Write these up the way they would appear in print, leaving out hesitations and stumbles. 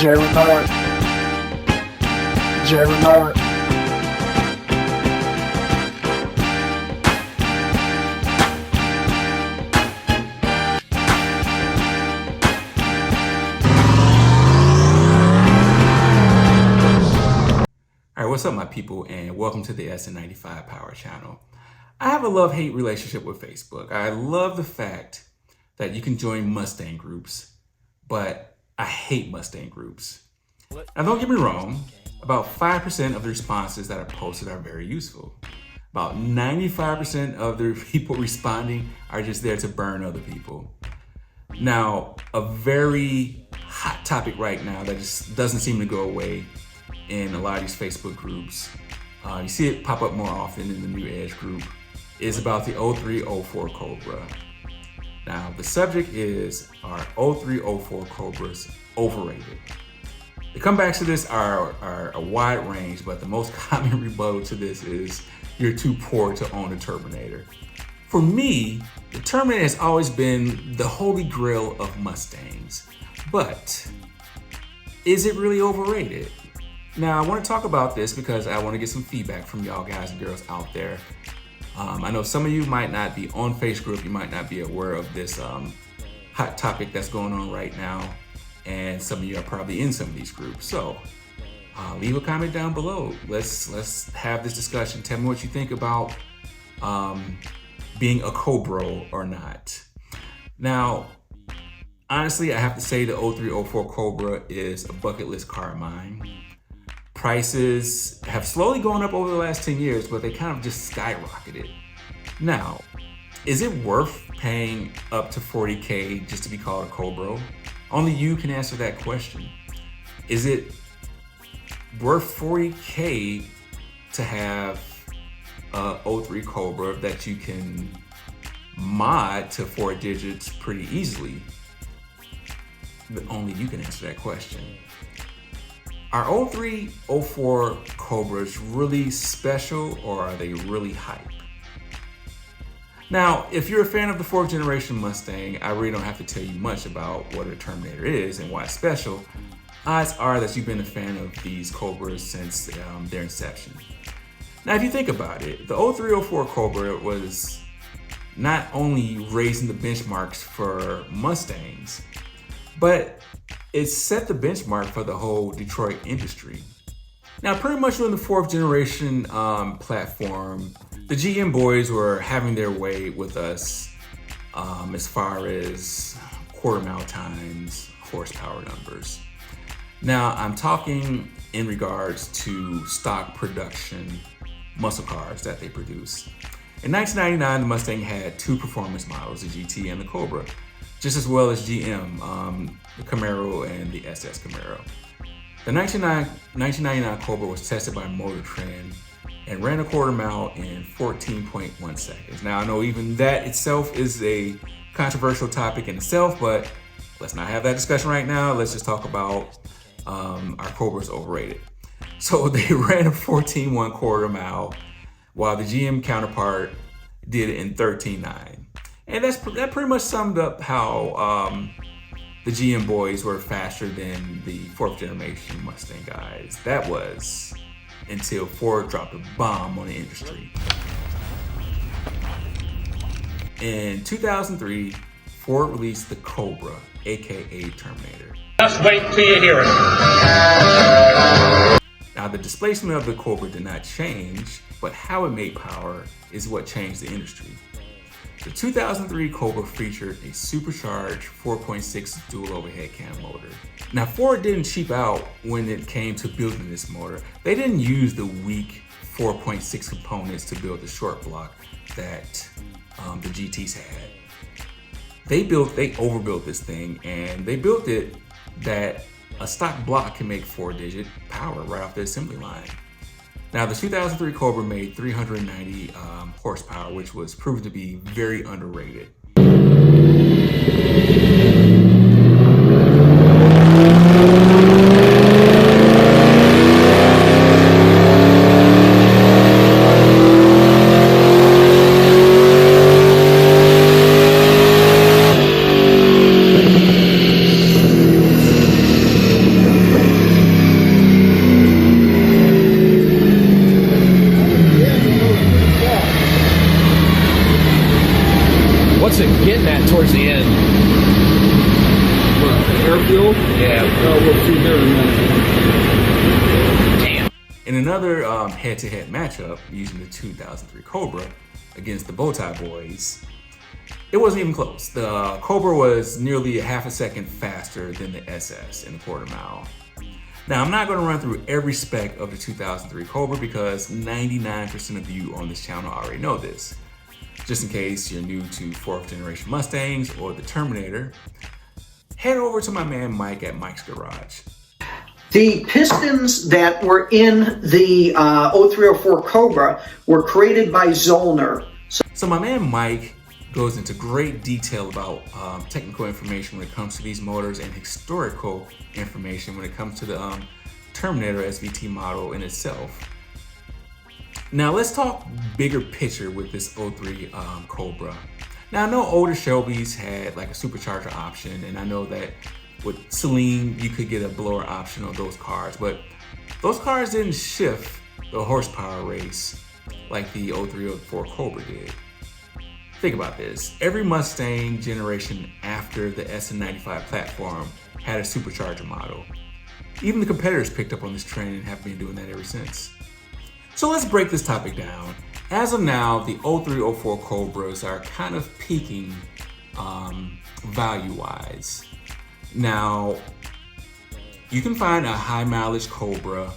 Jerry North. Jerry North. All right, what's up, my people, and welcome to the Sn95 Power channel. I have a love-hate relationship with Facebook. I love the fact that you can join Mustang groups, but I hate Mustang groups. Now, don't get me wrong, about 5% of the responses that are posted are very useful. About 95% of the people responding are just there to burn other people. Now, a very hot topic right now that just doesn't seem to go away in a lot of these Facebook groups, you see it pop up more often in the New Edge group, is about the 0304 Cobra. Now, the subject is, are 0304 Cobras overrated? The comebacks to this are a wide range, but the most common rebuttal to this is, you're too poor to own a Terminator. For me, the Terminator has always been the holy grail of Mustangs, but is it really overrated? Now, I want to talk about this because I want to get some feedback from y'all guys and girls out there. I know some of you might not be on Facebook, you might not be aware of this hot topic that's going on right now, and some of you are probably in some of these groups. So leave a comment down below. Let's have this discussion. Tell me what you think about being a Cobra or not. Now, honestly, I have to say the 0304 Cobra is a bucket list car of mine. Prices have slowly gone up over the last 10 years, but they kind of just skyrocketed. Now, is it worth paying up to $40K just to be called a Cobra? Only you can answer that question. Is it worth $40K to have a 03 Cobra that you can mod to 4 digits pretty easily? But only you can answer that question. Are 0304 Cobras really special, or are they really hype? Now, if you're a fan of the 4th generation Mustang, I really don't have to tell you much about what a Terminator is and why it's special. Odds are that you've been a fan of these Cobras since their inception. Now, if you think about it, the 0304 Cobra was not only raising the benchmarks for Mustangs, but it set the benchmark for the whole Detroit industry. Now, pretty much on the 4th generation platform, the GM boys were having their way with us as far as quarter mile times, horsepower numbers. Now, I'm talking in regards to stock production muscle cars that they produce. In 1999, the Mustang had 2 performance models, the GT and the Cobra, just as well as GM, the Camaro and the SS Camaro. The 1999 Cobra was tested by Motor Trend and ran a quarter mile in 14.1 seconds. Now, I know even that itself is a controversial topic in itself, but let's not have that discussion right now. Let's just talk about our Cobra's overrated. So they ran a 14.1 quarter mile, while the GM counterpart did it in 13.9. And that pretty much summed up how the GM boys were faster than the 4th generation Mustang guys. That was until Ford dropped a bomb on the industry. In 2003, Ford released the Cobra, aka Terminator. Just wait till you hear it. Now, the displacement of the Cobra did not change, but how it made power is what changed the industry. The 2003 Cobra featured a supercharged 4.6 dual overhead cam motor. Now, Ford didn't cheap out when it came to building this motor. They didn't use the weak 4.6 components to build the short block that the GTs had. They overbuilt this thing, and they built it that a stock block can make 4-digit power right off the assembly line. Now, the 2003 Cobra made 390 horsepower, which was proven to be very underrated. that towards the end. What, the air fuel? Yeah. Oh, we'll see here in a minute. Damn. In another head-to-head matchup using the 2003 Cobra against the Bowtie Boys, it wasn't even close. The Cobra was nearly a half a second faster than the SS in a quarter mile. Now, I'm not going to run through every spec of the 2003 Cobra because 99% of you on this channel already know this. Just in case you're new to 4th generation Mustangs or the Terminator, head over to my man Mike at Mike's Garage. The pistons that were in the 0304 Cobra were created by Zollner. So my man Mike goes into great detail about technical information when it comes to these motors and historical information when it comes to the Terminator SVT model in itself. Now let's talk bigger picture with this 03 Cobra. Now I know older Shelbys had like a supercharger option, and I know that with Celine you could get a blower option on those cars, but those cars didn't shift the horsepower race like the 0304 Cobra did. Think about this. Every Mustang generation after the Sn95 platform had a supercharger model. Even the competitors picked up on this trend and have been doing that ever since. So let's break this topic down. As of now, the 0304 Cobras are kind of peaking value-wise. Now, you can find a high mileage Cobra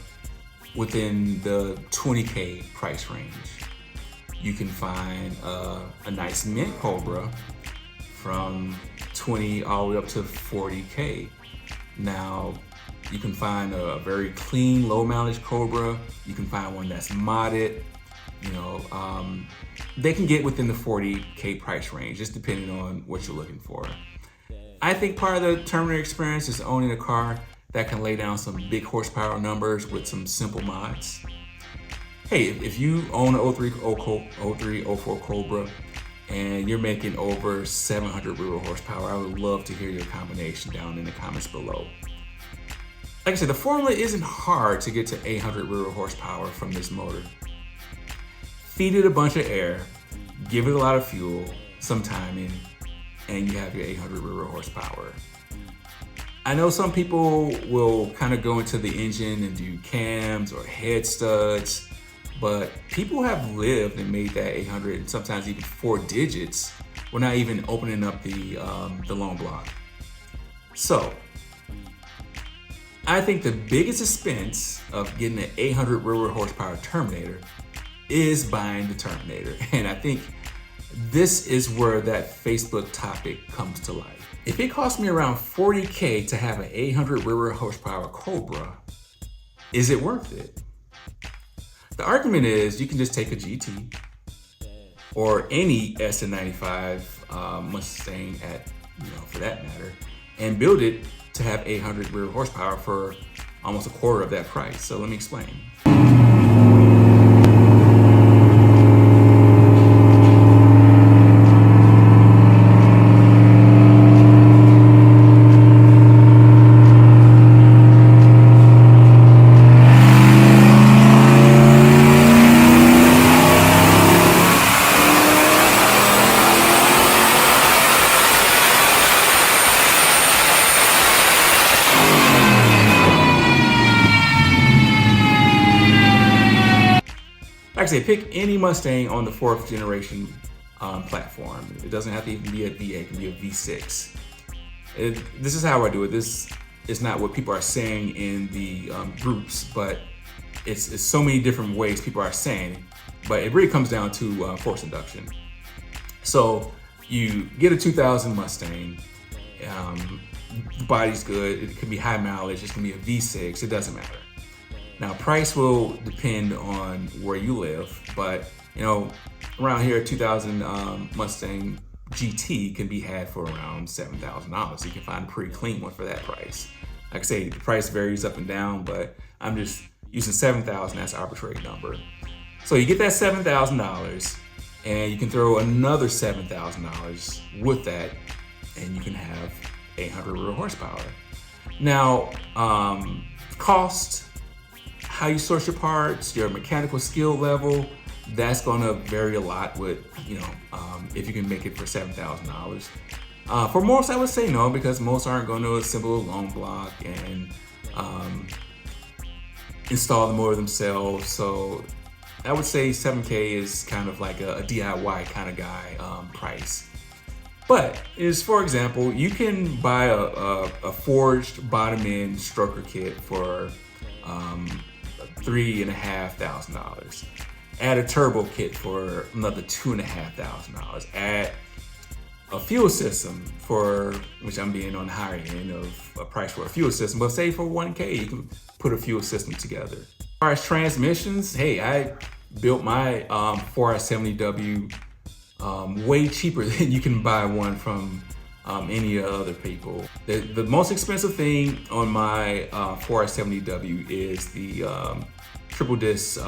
within the 20K price range. You can find a nice mint Cobra from 20 all the way up to 40K. Now, you can find a very clean, low mileage Cobra. You can find one that's modded. You know, they can get within the 40K price range, just depending on what you're looking for. I think part of the Terminator experience is owning a car that can lay down some big horsepower numbers with some simple mods. Hey, if you own an 0304 Cobra and you're making over 700 real horsepower, I would love to hear your combination down in the comments below. Like I said, the formula isn't hard to get to 800 real horsepower from this motor. Feed it a bunch of air, give it a lot of fuel, some timing, and you have your 800 real horsepower. I know some people will kind of go into the engine and do cams or head studs, but people have lived and made that 800 and sometimes even 4 digits. We're not even opening up the long block. So I think the biggest expense of getting an 800 real horsepower Terminator is buying the Terminator. And I think this is where that Facebook topic comes to life. If it costs me around 40K to have an 800 rear horsepower Cobra, is it worth it? The argument is you can just take a GT or any Sn95 Mustang for that matter, and build it to have 800 rear horsepower for almost a quarter of that price. So let me explain. Like I say, pick any Mustang on the 4th generation platform. It doesn't have to even be a V8, it can be a V6. This is how I do it. This is not what people are saying in the groups, but it's so many different ways people are saying, but it really comes down to force induction. So you get a 2000 Mustang, the body's good, it can be high mileage, it can be a V6, it doesn't matter. Now, price will depend on where you live, but around here, a 2000 Mustang GT can be had for around $7,000. So you can find a pretty clean one for that price. Like I say, the price varies up and down, but I'm just using 7,000 as an arbitrary number. So you get that $7,000, and you can throw another $7,000 with that, and you can have 800 real horsepower. Now, cost, how you source your parts, your mechanical skill level, that's gonna vary a lot with, if you can make it for $7,000. For most, I would say no, because most aren't going to assemble a long block and install the motor themselves. So I would say 7K is kind of like a DIY kind of guy price. But for example, you can buy a forged bottom end stroker kit for $3,500. Add a turbo kit for another $2,500. Add a fuel system which I'm being on the higher end of a price for a fuel system, but say for 1K, you can put a fuel system together. As far as transmissions, hey, I built my 4S70W way cheaper than you can buy one from any other people. The most expensive thing on my 4S70W is the triple disc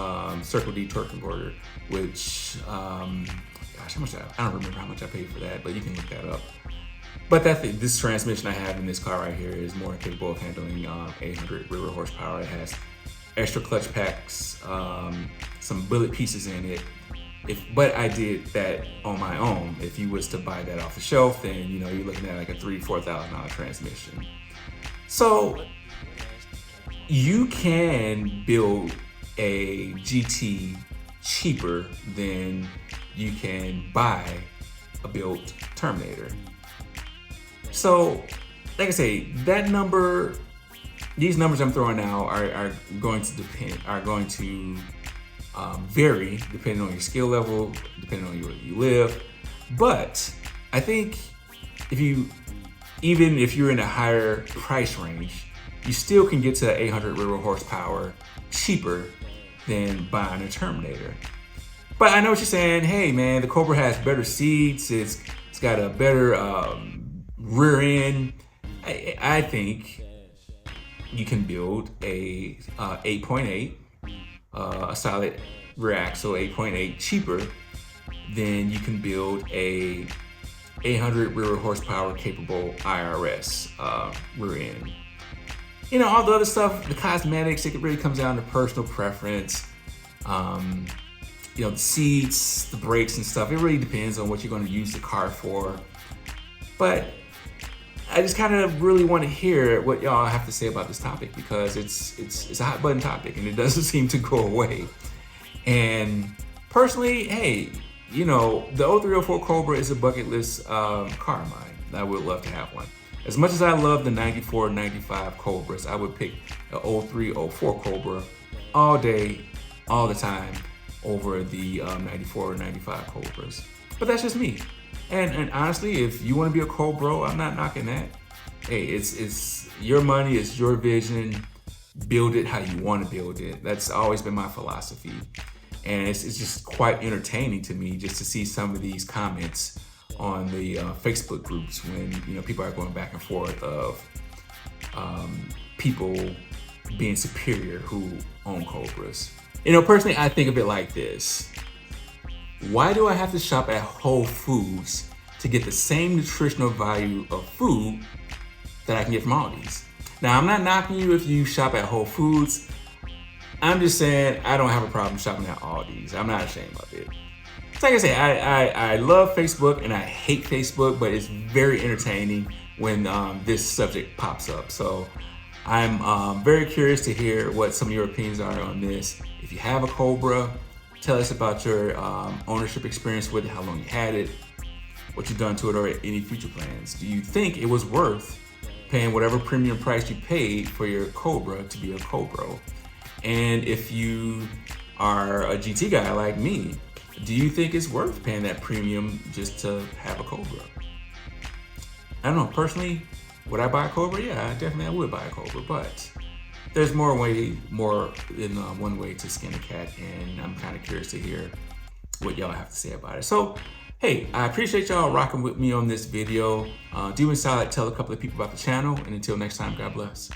Circle D torque converter, which gosh, I don't remember how much I paid for that, but you can look that up. But this transmission I have in this car right here is more capable of handling 800 rear horsepower. It has extra clutch packs, some billet pieces in it. But I did that on my own. If you was to buy that off the shelf, then you're looking at like a $3,000-4,000 transmission. So you can build a GT cheaper than you can buy a built Terminator. So, like I say, these numbers I'm throwing out are going to vary depending on your skill level, depending on where you live. But I think even if you're in a higher price range, you still can get to 800 rear horsepower cheaper than buying a Terminator. But I know what you're saying. Hey man, the Cobra has better seats. It's got a better rear end. I think you can build a 8.8, a solid rear axle 8.8 cheaper than you can build a 800 rear horsepower capable IRS rear end. All the other stuff, the cosmetics, it really comes down to personal preference. The seats, the brakes and stuff, it really depends on what you're going to use the car for. But I just kind of really want to hear what y'all have to say about this topic, because it's a hot button topic and it doesn't seem to go away. And personally, hey, the 0304 Cobra is a bucket list car of mine. I would love to have one. As much as I love the 94, 95 Cobras, I would pick the 03, 04 Cobra all day, all the time over the 94 or 95 Cobras. But that's just me. And honestly, if you want to be a Cobra, I'm not knocking that. Hey, it's your money, it's your vision. Build it how you want to build it. That's always been my philosophy. And it's just quite entertaining to me just to see some of these comments on the Facebook groups when people are going back and forth of people being superior who own Cobras. Personally, I think of it like this. Why do I have to shop at Whole Foods to get the same nutritional value of food that I can get from Aldi's? Now, I'm not knocking you if you shop at Whole Foods. I'm just saying I don't have a problem shopping at Aldi's. I'm not ashamed of it. It's like I say, I love Facebook and I hate Facebook, but it's very entertaining when this subject pops up. So I'm very curious to hear what some of your opinions are on this. If you have a Cobra, tell us about your ownership experience with it, how long you had it, what you've done to it, or any future plans. Do you think it was worth paying whatever premium price you paid for your Cobra to be a Cobra? And if you are a GT guy like me, do you think it's worth paying that premium just to have a Cobra? I don't know, personally, would I buy a Cobra? Yeah, I would buy a Cobra, but there's more than one way to skin a cat, and I'm kind of curious to hear what y'all have to say about it. So, hey, I appreciate y'all rocking with me on this video. Do me a solid, tell a couple of people about the channel, and until next time, God bless.